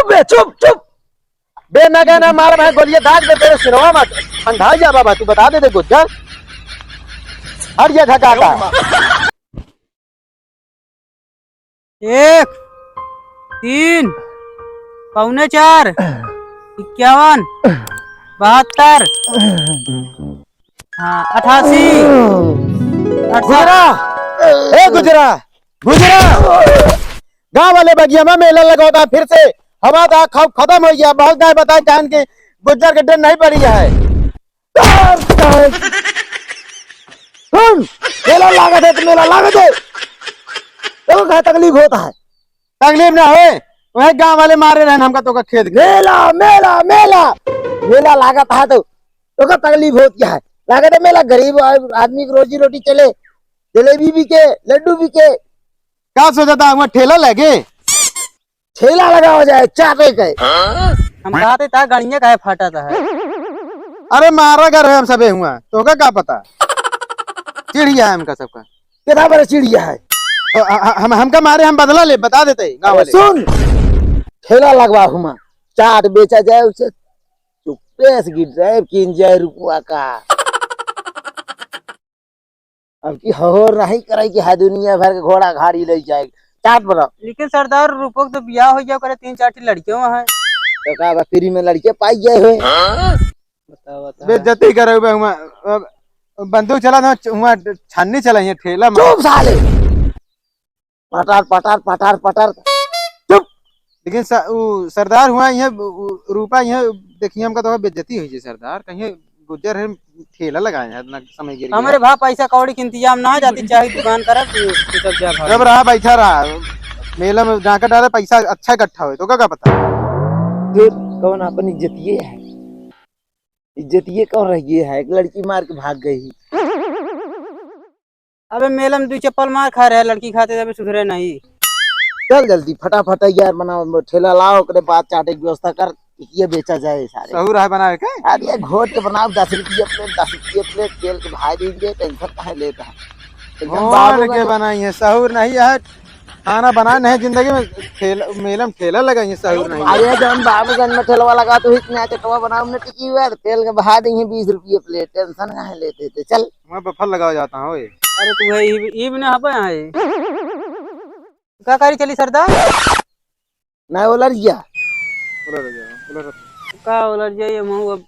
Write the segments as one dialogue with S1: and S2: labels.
S1: चुप बे चुप चुप बे ना कहना मार मैं गोलियां दाग दे तेरे सिरवा मत ठंडा जा बाबा तू बता दे गुज्जर हट जा धक्का का
S2: 1 3 पौने 4 51 72 हाँ 88
S1: गुजरा ए गुजरा गुजरा गाँव वाले बगिया में मेला लगा होता फिर से हवा था खत्म हो गया बहुत गाय बताए जान के गुज्जर के डर नहीं पड़ी है मेला लागत है तो मेला लागत है तो क्या तकलीफ होता है तकलीफ ना हो वह गाँव वाले मारे रहना हमका तो का खेत मेला मेला मेला मेला लागत है तो का तकलीफ होती है लागत है मेला गरीब आदमी की रोजी रोटी चले जलेबी बिके लड्डू बिके क्या सोचा था वहाँ ठेला लगे ठेला लगा हो जाए चाटे के
S2: हम कहते था गाड़ियां काहे फाटा था है
S1: अरे मारा घर है हम सबे हुआ तो क्या पता चिड़िया है हमका सबका कितना बड़ा चिड़िया है हमका मारे हम बदला ले बता देते गाँव वाले सुन ठेला लगवा हुआ चाट बेचा जाए उसे चुप्पे से गिर जाए 15 रुपया का अब की होर नहीं करे कि है दुनिया भर के घोड़ा घाड़ी ले जाए चाट बना
S2: लेकिन सरदार रूपक तो ब्याह हो गया करे 3-4 लड़कियों है
S1: तो का फ्री में लड़के पाई गए हुए
S2: बताओ
S1: बेइज्जती करे हुए हुआ बंदूक चला ना हुआ छाननी चला ये ठेला चुप साले पटार पटार पटार पटार चुप लेकिन सरदार हुआ ये रूपा ये देखिए हमका तो बेइज्जती हुई है सरदार कहीं गुज्जर है ठेला लगाए हैं ना समय गिर
S2: हमारे भाई पैसा कौड़ी के इंतजाम ना जाती चाहे दुकान करा
S1: जब रहा बैठा रहा मेला में जाकर डाले पैसा अच्छा इकट्ठा हो तो क्या पता कौन अपन इज्जतिये है इज्जतिये कौन रही है एक लड़की मार के भाग गई
S2: अबे मेला में 2 चप्पल मार खा रहे लड़की खाते अबे सुधरे नहीं
S1: चल जल्दी फटाफट यार बनाओ ठेला लाओ ओकरे बाद चाटे की व्यवस्था कर ये बेचा जाए सारे सहूर है बनाए के अरे घोट के बनाओ 10 रुपये प्लेट तेल के भाई देंगे टेंशन काहे लेता है के बनाई है सहूर नहीं है खाना बनाए नहीं जिंदगी में मेला में ठेला लगाई सहूर नहीं अरे जब बाबूगंज में ठेला लगा तो इतना चटवा बनाओ हमने टिकी हुआ तेल के भाई देंगे 20 रुपये प्लेट टेंशन काहे लेते थे चल मैं बफर लगा जाता हूँ
S2: अरे तू है ईब ना है क्या करी चली सरदार
S1: ना उलझ गया
S2: का उलझ जाइए मुँह अब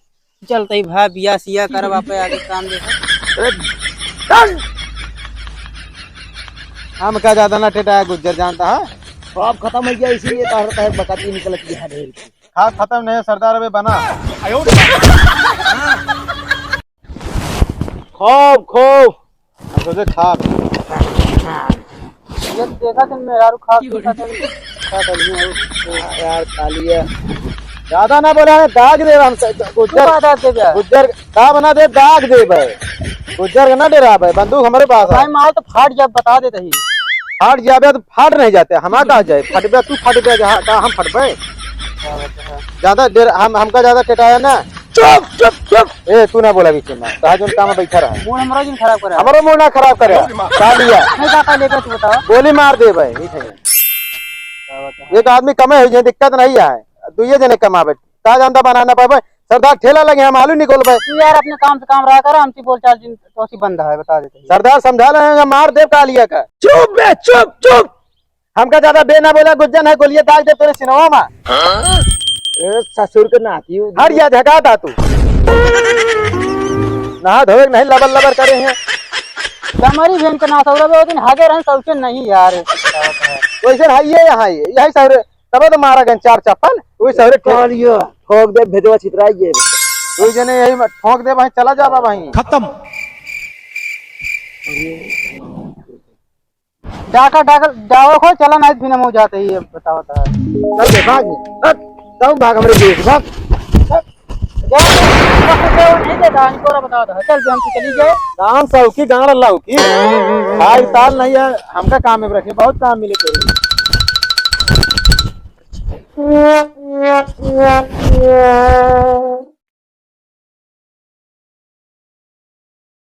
S2: चलते ही भाई बिया सिया कर वापस आगे काम देखा
S1: हम क्या ज्यादा ना टेटा है गुज्जर जानता है अब खत्म हो गया इसीलिए तो रहता है बकती निकलती है ढेर हाँ खत्म नहीं सरदार अबे बना खूब खूब सोचे खा
S2: देखा तुम मेरा खा
S1: यार तालिया ज्यादा ना बोला है दाग दे हम गुज्जर का बना दे दाग दे भाई गुज्जर का ना डरा भाई बंदूक हमारे पास है
S2: मार तो फाट जा बता देते ही
S1: फाट जाबे तो फाट नहीं जाते हमारा कहा जाए फटबे तू फटबे जहाँ हम फटबे ज्यादा देर हमका ज्यादा टेटाया ना चुप चुप चुप ए तू ना बोला बीच में कहा जो काम बैठा रहा
S2: मूड हमारा जिन खराब करे
S1: हमारा मूड ना खराब करे लिया
S2: नहीं काका लेकर तू बताओ
S1: गोली मार दे भाई एक आदमी कमे हुई दिक्कत नहीं है दुए जने कमावे का जानता बनाना पाए सरदार ठेला लगे हम आलू निकोल भाई
S2: तू यार अपने काम से काम रहा कर हमसे बोलचाल तो सी बंद है बता देते
S1: सरदार समझा रहे हैं मार दे कालिया का चुप बे चुप चुप हमका ज्यादा बे ना बोला गुज्जन है गोलियां दाग दे तेरे सिनवा में ससुर के नाती हर या झगा था तू नहा धोए नहीं लबर लबर करे हैं
S2: हमारी बहन का नाथ हो दिन हागे रहन सबसे नहीं यार
S1: वैसे है ये यहाँ यही सर तब तो मारा गन 4 चप्पल वही सर ठोक दे भेजवा छितराइए वही जने यही ठोक दे भाई चला जा भाई
S3: खत्म
S2: डाका डाका डावा खो चला नहीं बिना मुंह जाते ही बताओ
S1: चल भाग भाग हमरे देख भाग
S2: नहीं देता निकोरा बताओ चल हम तो चली जाए
S1: काम सौकी गांव अल्लाह की भाई साल नहीं है हमका काम में रखे बहुत काम मिले तेरे